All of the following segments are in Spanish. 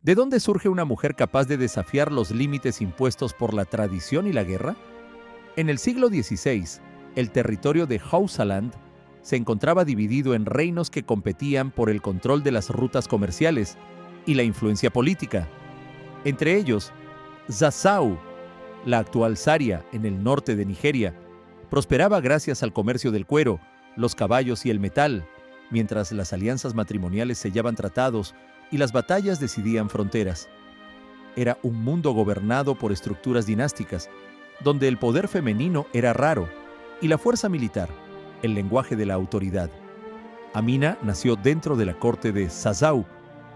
¿De dónde surge una mujer capaz de desafiar los límites impuestos por la tradición y la guerra? En el siglo XVI, el territorio de Hausaland se encontraba dividido en reinos que competían por el control de las rutas comerciales y la influencia política. Entre ellos, Zazzau, la actual Zaria en el norte de Nigeria, prosperaba gracias al comercio del cuero, los caballos y el metal, mientras las alianzas matrimoniales sellaban tratados y las batallas decidían fronteras. Era un mundo gobernado por estructuras dinásticas, donde el poder femenino era raro y la fuerza militar, el lenguaje de la autoridad. Amina nació dentro de la corte de Zazzau,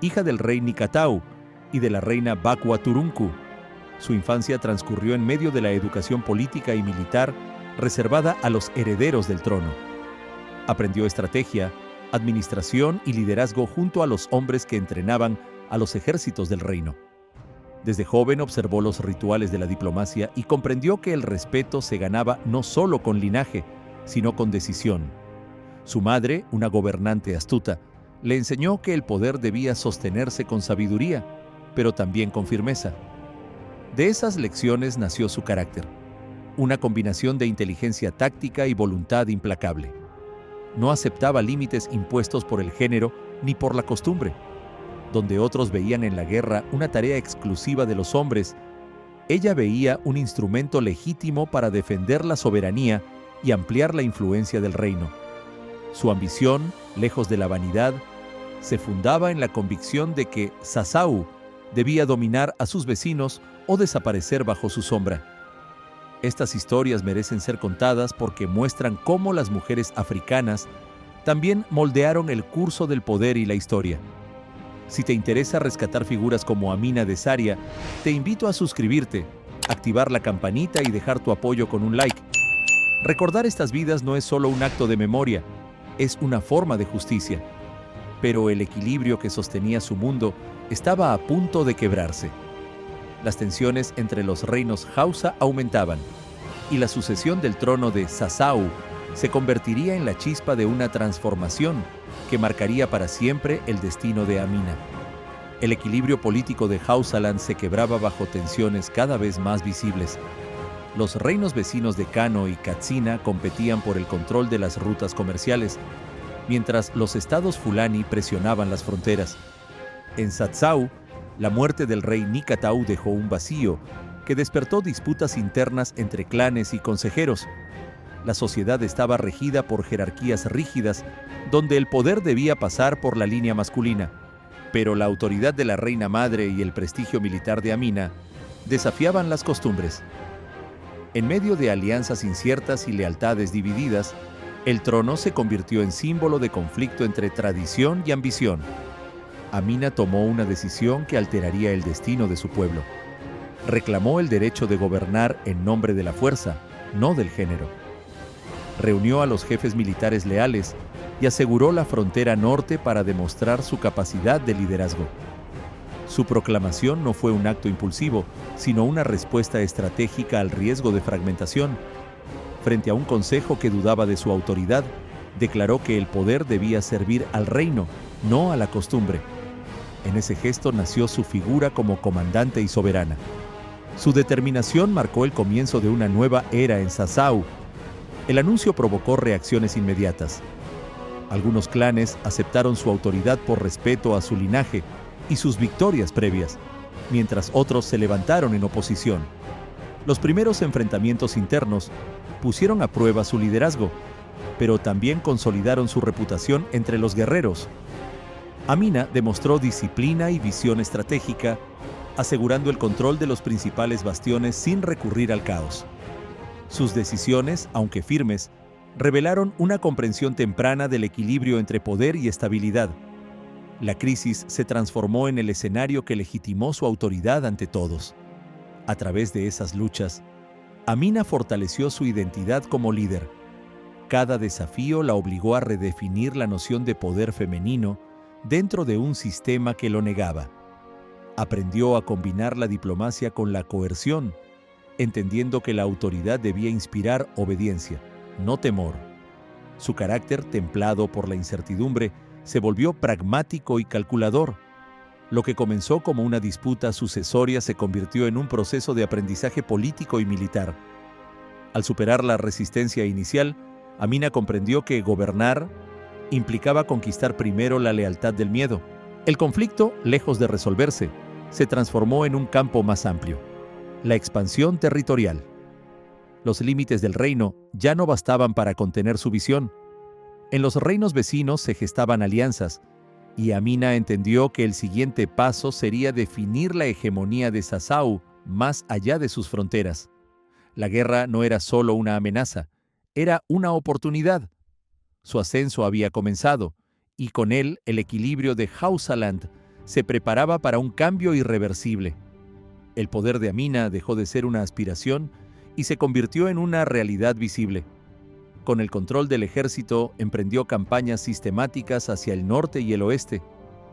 hija del rey Nikatau y de la reina Bakwa Turunku. Su infancia transcurrió en medio de la educación política y militar reservada a los herederos del trono. Aprendió estrategia, administración y liderazgo junto a los hombres que entrenaban a los ejércitos del reino. Desde joven observó los rituales de la diplomacia y comprendió que el respeto se ganaba no solo con linaje, sino con decisión. Su madre, una gobernante astuta, le enseñó que el poder debía sostenerse con sabiduría, pero también con firmeza. De esas lecciones nació su carácter, una combinación de inteligencia táctica y voluntad implacable. No aceptaba límites impuestos por el género ni por la costumbre. Donde otros veían en la guerra una tarea exclusiva de los hombres, ella veía un instrumento legítimo para defender la soberanía y ampliar la influencia del reino. Su ambición, lejos de la vanidad, se fundaba en la convicción de que Zazzau debía dominar a sus vecinos o desaparecer bajo su sombra. Estas historias merecen ser contadas porque muestran cómo las mujeres africanas también moldearon el curso del poder y la historia. Si te interesa rescatar figuras como Amina de Zaria, te invito a suscribirte, activar la campanita y dejar tu apoyo con un like. Recordar estas vidas no es solo un acto de memoria, es una forma de justicia. Pero el equilibrio que sostenía su mundo estaba a punto de quebrarse. Las tensiones entre los reinos Hausa aumentaban, y la sucesión del trono de Zazzau se convertiría en la chispa de una transformación que marcaría para siempre el destino de Amina. El equilibrio político de Hausaland se quebraba bajo tensiones cada vez más visibles. Los reinos vecinos de Kano y Katsina competían por el control de las rutas comerciales, mientras los estados Fulani presionaban las fronteras. En Zazzau, la muerte del rey Nikatau dejó un vacío que despertó disputas internas entre clanes y consejeros. La sociedad estaba regida por jerarquías rígidas, donde el poder debía pasar por la línea masculina, pero la autoridad de la reina madre y el prestigio militar de Amina desafiaban las costumbres. En medio de alianzas inciertas y lealtades divididas, el trono se convirtió en símbolo de conflicto entre tradición y ambición. Amina tomó una decisión que alteraría el destino de su pueblo. Reclamó el derecho de gobernar en nombre de la fuerza, no del género. Reunió a los jefes militares leales y aseguró la frontera norte para demostrar su capacidad de liderazgo. Su proclamación no fue un acto impulsivo, sino una respuesta estratégica al riesgo de fragmentación. Frente a un consejo que dudaba de su autoridad, declaró que el poder debía servir al reino, no a la costumbre. En ese gesto nació su figura como comandante y soberana. Su determinación marcó el comienzo de una nueva era en Zazzau. El anuncio provocó reacciones inmediatas. Algunos clanes aceptaron su autoridad por respeto a su linaje y sus victorias previas, mientras otros se levantaron en oposición. Los primeros enfrentamientos internos pusieron a prueba su liderazgo, pero también consolidaron su reputación entre los guerreros. Amina demostró disciplina y visión estratégica, asegurando el control de los principales bastiones sin recurrir al caos. Sus decisiones, aunque firmes, revelaron una comprensión temprana del equilibrio entre poder y estabilidad. La crisis se transformó en el escenario que legitimó su autoridad ante todos. A través de esas luchas, Amina fortaleció su identidad como líder. Cada desafío la obligó a redefinir la noción de poder femenino dentro de un sistema que lo negaba. Aprendió a combinar la diplomacia con la coerción, entendiendo que la autoridad debía inspirar obediencia, no temor. Su carácter, templado por la incertidumbre, se volvió pragmático y calculador. Lo que comenzó como una disputa sucesoria se convirtió en un proceso de aprendizaje político y militar. Al superar la resistencia inicial, Amina comprendió que gobernar implicaba conquistar primero la lealtad del miedo. El conflicto, lejos de resolverse, se transformó en un campo más amplio: la expansión territorial. Los límites del reino ya no bastaban para contener su visión. En los reinos vecinos se gestaban alianzas, y Amina entendió que el siguiente paso sería definir la hegemonía de Sasau más allá de sus fronteras. La guerra no era solo una amenaza, era una oportunidad. Su ascenso había comenzado, y con él el equilibrio de Hausaland se preparaba para un cambio irreversible. El poder de Amina dejó de ser una aspiración y se convirtió en una realidad visible. Con el control del ejército, emprendió campañas sistemáticas hacia el norte y el oeste,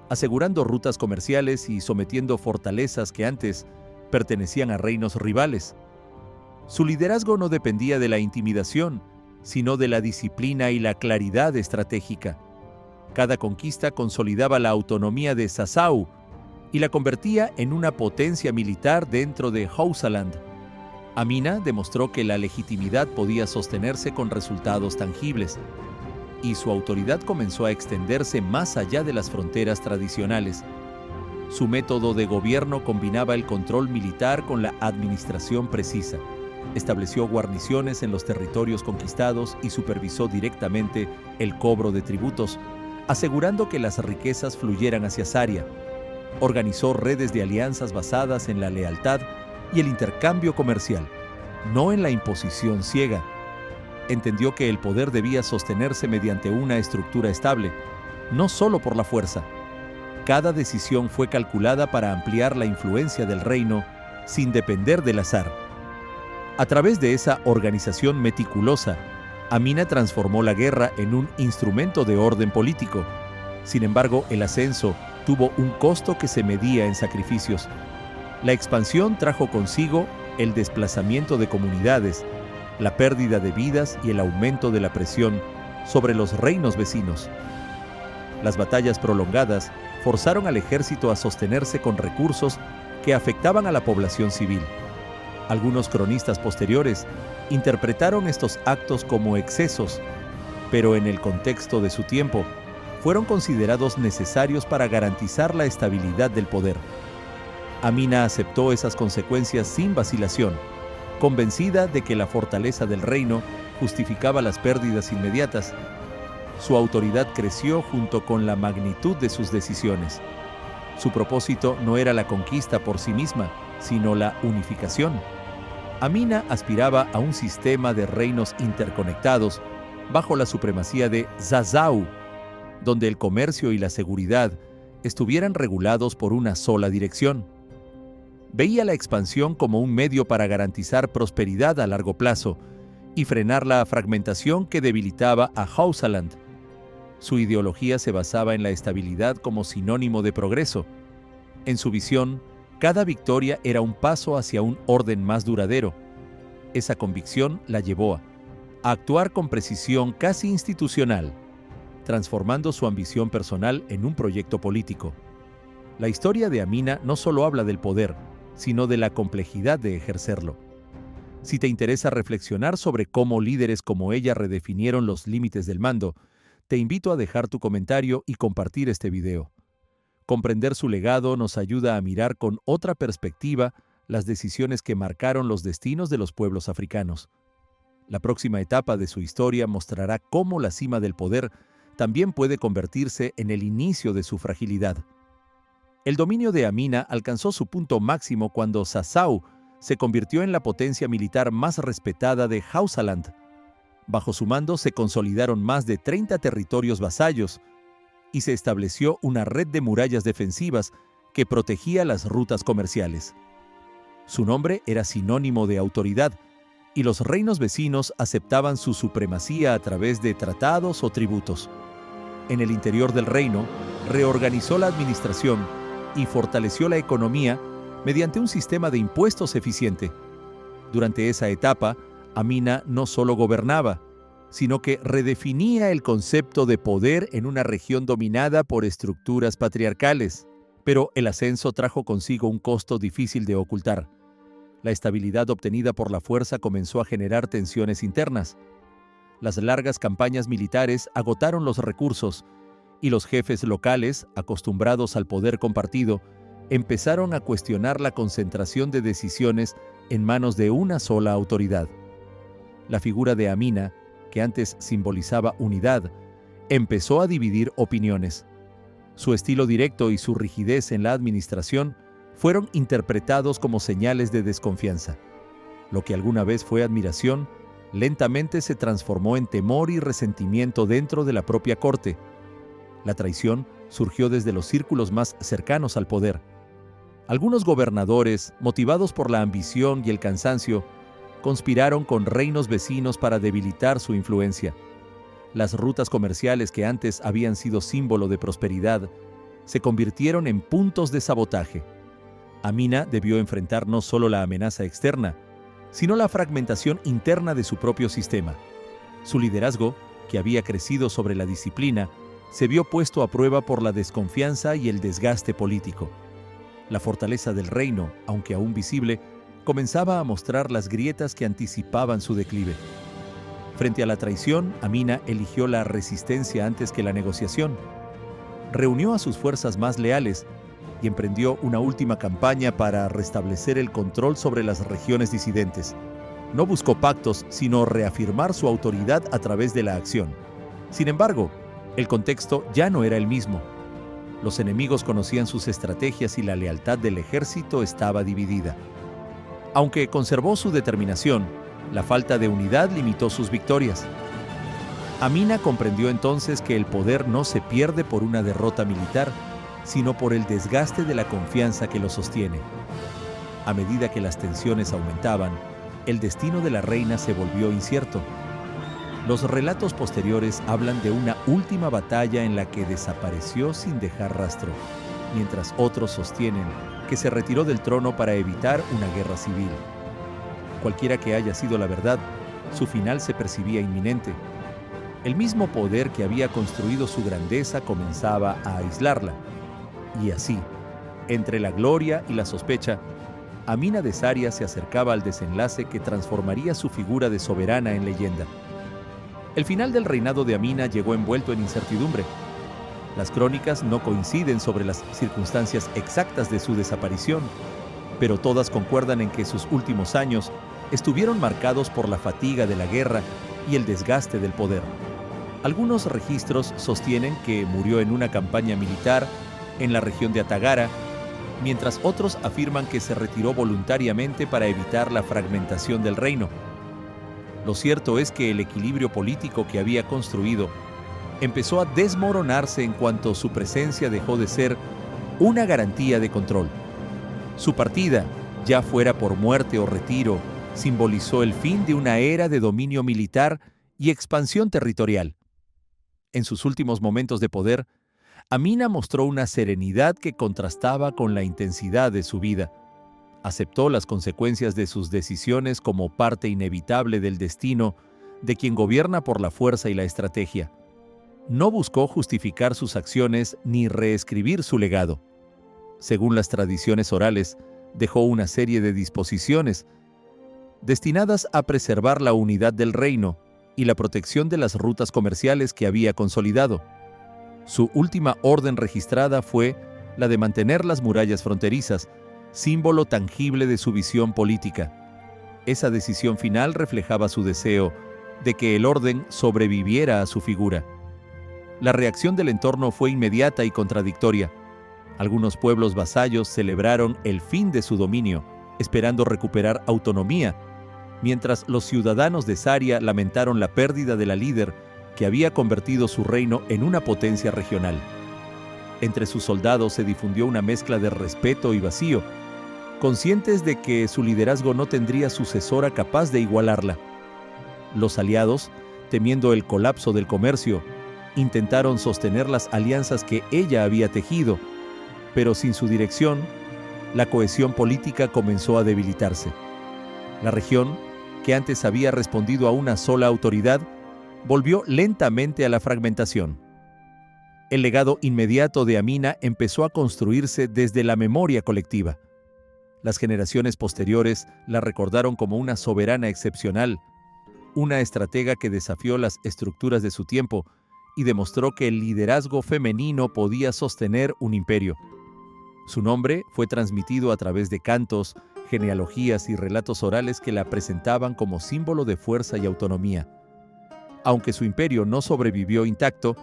asegurando rutas comerciales y sometiendo fortalezas que antes pertenecían a reinos rivales. Su liderazgo no dependía de la intimidación, sino de la disciplina y la claridad estratégica. Cada conquista consolidaba la autonomía de Sasau y la convertía en una potencia militar dentro de Hausaland. Amina demostró que la legitimidad podía sostenerse con resultados tangibles, y su autoridad comenzó a extenderse más allá de las fronteras tradicionales. Su método de gobierno combinaba el control militar con la administración precisa. Estableció guarniciones en los territorios conquistados y supervisó directamente el cobro de tributos, asegurando que las riquezas fluyeran hacia Saria. Organizó redes de alianzas basadas en la lealtad y el intercambio comercial, no en la imposición ciega. Entendió que el poder debía sostenerse mediante una estructura estable, no solo por la fuerza. Cada decisión fue calculada para ampliar la influencia del reino sin depender del azar. A través de esa organización meticulosa, Amina transformó la guerra en un instrumento de orden político. Sin embargo, el ascenso tuvo un costo que se medía en sacrificios. La expansión trajo consigo el desplazamiento de comunidades, la pérdida de vidas y el aumento de la presión sobre los reinos vecinos. Las batallas prolongadas forzaron al ejército a sostenerse con recursos que afectaban a la población civil. Algunos cronistas posteriores interpretaron estos actos como excesos, pero en el contexto de su tiempo, fueron considerados necesarios para garantizar la estabilidad del poder. Amina aceptó esas consecuencias sin vacilación, convencida de que la fortaleza del reino justificaba las pérdidas inmediatas. Su autoridad creció junto con la magnitud de sus decisiones. Su propósito no era la conquista por sí misma, sino la unificación. Amina aspiraba a un sistema de reinos interconectados bajo la supremacía de Sasau, donde el comercio y la seguridad estuvieran regulados por una sola dirección. Veía la expansión como un medio para garantizar prosperidad a largo plazo y frenar la fragmentación que debilitaba a Hausaland. Su ideología se basaba en la estabilidad como sinónimo de progreso. En su visión, cada victoria era un paso hacia un orden más duradero. Esa convicción la llevó a actuar con precisión casi institucional, transformando su ambición personal en un proyecto político. La historia de Amina no solo habla del poder, sino de la complejidad de ejercerlo. Si te interesa reflexionar sobre cómo líderes como ella redefinieron los límites del mando, te invito a dejar tu comentario y compartir este video. Comprender su legado nos ayuda a mirar con otra perspectiva las decisiones que marcaron los destinos de los pueblos africanos. La próxima etapa de su historia mostrará cómo la cima del poder también puede convertirse en el inicio de su fragilidad. El dominio de Amina alcanzó su punto máximo cuando Sasau se convirtió en la potencia militar más respetada de Hausaland. Bajo su mando se consolidaron más de 30 territorios vasallos y se estableció una red de murallas defensivas que protegía las rutas comerciales. Su nombre era sinónimo de autoridad, y los reinos vecinos aceptaban su supremacía a través de tratados o tributos. En el interior del reino, reorganizó la administración y fortaleció la economía mediante un sistema de impuestos eficiente. Durante esa etapa, Amina no solo gobernaba, sino que redefinía el concepto de poder en una región dominada por estructuras patriarcales. Pero el ascenso trajo consigo un costo difícil de ocultar. La estabilidad obtenida por la fuerza comenzó a generar tensiones internas. Las largas campañas militares agotaron los recursos y los jefes locales, acostumbrados al poder compartido, empezaron a cuestionar la concentración de decisiones en manos de una sola autoridad. La figura de Amina, que antes simbolizaba unidad, empezó a dividir opiniones. Su estilo directo y su rigidez en la administración fueron interpretados como señales de desconfianza. Lo que alguna vez fue admiración, lentamente se transformó en temor y resentimiento dentro de la propia corte. La traición surgió desde los círculos más cercanos al poder. Algunos gobernadores, motivados por la ambición y el cansancio, conspiraron con reinos vecinos para debilitar su influencia. Las rutas comerciales que antes habían sido símbolo de prosperidad se convirtieron en puntos de sabotaje. Amina debió enfrentar no solo la amenaza externa, sino la fragmentación interna de su propio sistema. Su liderazgo, que había crecido sobre la disciplina, se vio puesto a prueba por la desconfianza y el desgaste político. La fortaleza del reino, aunque aún visible, comenzaba a mostrar las grietas que anticipaban su declive. Frente a la traición, Amina eligió la resistencia antes que la negociación. Reunió a sus fuerzas más leales y emprendió una última campaña para restablecer el control sobre las regiones disidentes. No buscó pactos, sino reafirmar su autoridad a través de la acción. Sin embargo, el contexto ya no era el mismo. Los enemigos conocían sus estrategias y la lealtad del ejército estaba dividida. Aunque conservó su determinación, la falta de unidad limitó sus victorias. Amina comprendió entonces que el poder no se pierde por una derrota militar, sino por el desgaste de la confianza que lo sostiene. A medida que las tensiones aumentaban, el destino de la reina se volvió incierto. Los relatos posteriores hablan de una última batalla en la que desapareció sin dejar rastro, mientras otros sostienen que se retiró del trono para evitar una guerra civil. Cualquiera que haya sido la verdad, su final se percibía inminente. El mismo poder que había construido su grandeza comenzaba a aislarla. Y así, entre la gloria y la sospecha, Amina de Saria se acercaba al desenlace que transformaría su figura de soberana en leyenda. El final del reinado de Amina llegó envuelto en incertidumbre. Las crónicas no coinciden sobre las circunstancias exactas de su desaparición, pero todas concuerdan en que sus últimos años estuvieron marcados por la fatiga de la guerra y el desgaste del poder. Algunos registros sostienen que murió en una campaña militar en la región de Atagara, mientras otros afirman que se retiró voluntariamente para evitar la fragmentación del reino. Lo cierto es que el equilibrio político que había construido empezó a desmoronarse en cuanto su presencia dejó de ser una garantía de control. Su partida, ya fuera por muerte o retiro, simbolizó el fin de una era de dominio militar y expansión territorial. En sus últimos momentos de poder, Amina mostró una serenidad que contrastaba con la intensidad de su vida. Aceptó las consecuencias de sus decisiones como parte inevitable del destino de quien gobierna por la fuerza y la estrategia. No buscó justificar sus acciones ni reescribir su legado. Según las tradiciones orales, dejó una serie de disposiciones destinadas a preservar la unidad del reino y la protección de las rutas comerciales que había consolidado. Su última orden registrada fue la de mantener las murallas fronterizas, símbolo tangible de su visión política. Esa decisión final reflejaba su deseo de que el orden sobreviviera a su figura. La reacción del entorno fue inmediata y contradictoria. Algunos pueblos vasallos celebraron el fin de su dominio, esperando recuperar autonomía, mientras los ciudadanos de Saria lamentaron la pérdida de la líder que había convertido su reino en una potencia regional. Entre sus soldados se difundió una mezcla de respeto y vacío, conscientes de que su liderazgo no tendría sucesora capaz de igualarla. Los aliados, temiendo el colapso del comercio, intentaron sostener las alianzas que ella había tejido, pero sin su dirección, la cohesión política comenzó a debilitarse. La región, que antes había respondido a una sola autoridad, volvió lentamente a la fragmentación. El legado inmediato de Amina empezó a construirse desde la memoria colectiva. Las generaciones posteriores la recordaron como una soberana excepcional, una estratega que desafió las estructuras de su tiempo y demostró que el liderazgo femenino podía sostener un imperio. Su nombre fue transmitido a través de cantos, genealogías y relatos orales que la presentaban como símbolo de fuerza y autonomía. Aunque su imperio no sobrevivió intacto,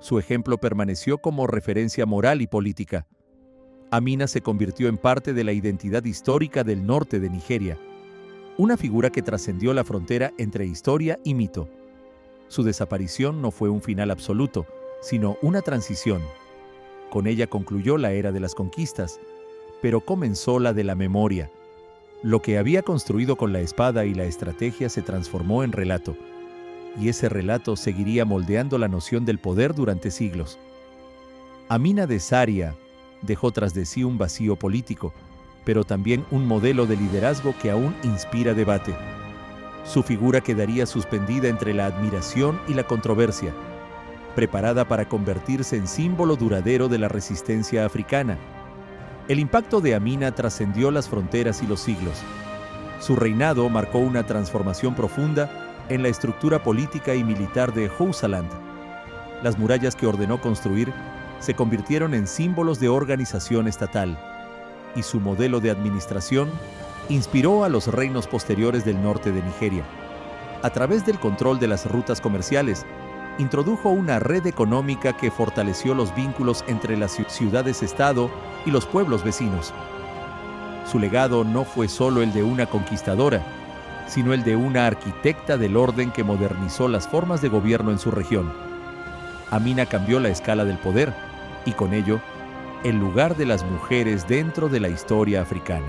su ejemplo permaneció como referencia moral y política. Amina se convirtió en parte de la identidad histórica del norte de Nigeria, una figura que trascendió la frontera entre historia y mito. Su desaparición no fue un final absoluto, sino una transición. Con ella concluyó la era de las conquistas, pero comenzó la de la memoria. Lo que había construido con la espada y la estrategia se transformó en relato, y ese relato seguiría moldeando la noción del poder durante siglos. Amina de Zaria dejó tras de sí un vacío político, pero también un modelo de liderazgo que aún inspira debate. Su figura quedaría suspendida entre la admiración y la controversia, preparada para convertirse en símbolo duradero de la resistencia africana. El impacto de Amina trascendió las fronteras y los siglos. Su reinado marcó una transformación profunda en la estructura política y militar de Hausaland. Las murallas que ordenó construir se convirtieron en símbolos de organización estatal, y su modelo de administración inspiró a los reinos posteriores del norte de Nigeria. A través del control de las rutas comerciales, introdujo una red económica que fortaleció los vínculos entre las ciudades-estado y los pueblos vecinos. Su legado no fue solo el de una conquistadora, sino el de una arquitecta del orden que modernizó las formas de gobierno en su región. Amina cambió la escala del poder y, con ello, el lugar de las mujeres dentro de la historia africana.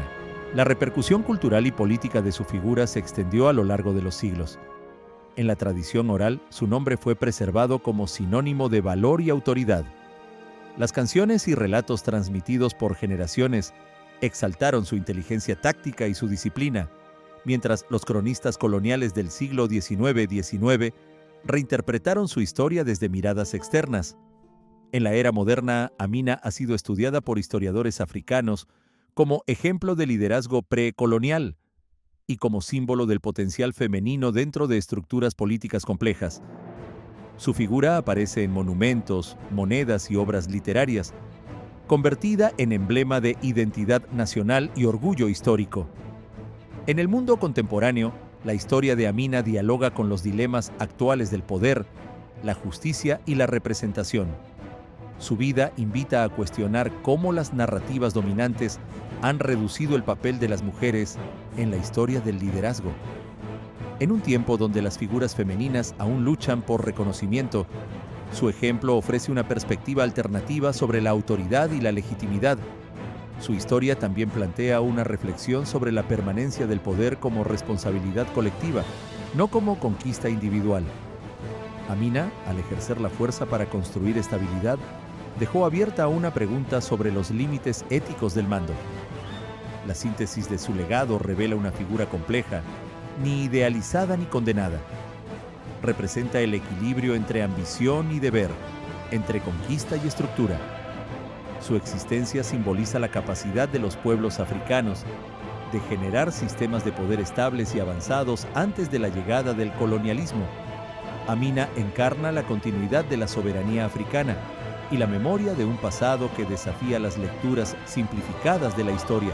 La repercusión cultural y política de su figura se extendió a lo largo de los siglos. En la tradición oral, su nombre fue preservado como sinónimo de valor y autoridad. Las canciones y relatos transmitidos por generaciones exaltaron su inteligencia táctica y su disciplina, mientras los cronistas coloniales del siglo XIX reinterpretaron su historia desde miradas externas. En la era moderna, Amina ha sido estudiada por historiadores africanos como ejemplo de liderazgo precolonial y como símbolo del potencial femenino dentro de estructuras políticas complejas. Su figura aparece en monumentos, monedas y obras literarias, convertida en emblema de identidad nacional y orgullo histórico. En el mundo contemporáneo, la historia de Amina dialoga con los dilemas actuales del poder, la justicia y la representación. Su vida invita a cuestionar cómo las narrativas dominantes han reducido el papel de las mujeres en la historia del liderazgo. En un tiempo donde las figuras femeninas aún luchan por reconocimiento, su ejemplo ofrece una perspectiva alternativa sobre la autoridad y la legitimidad. Su historia también plantea una reflexión sobre la permanencia del poder como responsabilidad colectiva, no como conquista individual. Amina, al ejercer la fuerza para construir estabilidad, dejó abierta una pregunta sobre los límites éticos del mando. La síntesis de su legado revela una figura compleja, ni idealizada ni condenada. Representa el equilibrio entre ambición y deber, entre conquista y estructura. Su existencia simboliza la capacidad de los pueblos africanos de generar sistemas de poder estables y avanzados antes de la llegada del colonialismo. Amina encarna la continuidad de la soberanía africana y la memoria de un pasado que desafía las lecturas simplificadas de la historia.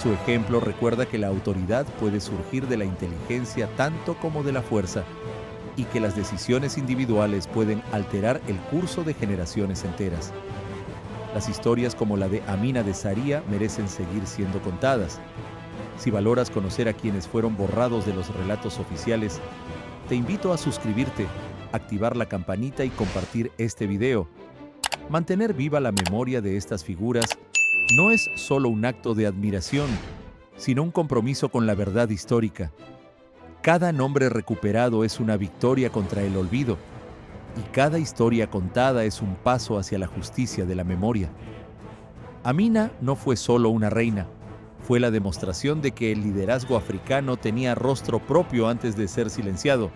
Su ejemplo recuerda que la autoridad puede surgir de la inteligencia tanto como de la fuerza, y que las decisiones individuales pueden alterar el curso de generaciones enteras. Las historias como la de Amina de Zaria merecen seguir siendo contadas. Si valoras conocer a quienes fueron borrados de los relatos oficiales, te invito a suscribirte, activar la campanita y compartir este video. Mantener viva la memoria de estas figuras no es solo un acto de admiración, sino un compromiso con la verdad histórica. Cada nombre recuperado es una victoria contra el olvido, y cada historia contada es un paso hacia la justicia de la memoria. Amina no fue solo una reina, fue la demostración de que el liderazgo africano tenía rostro propio antes de ser silenciado.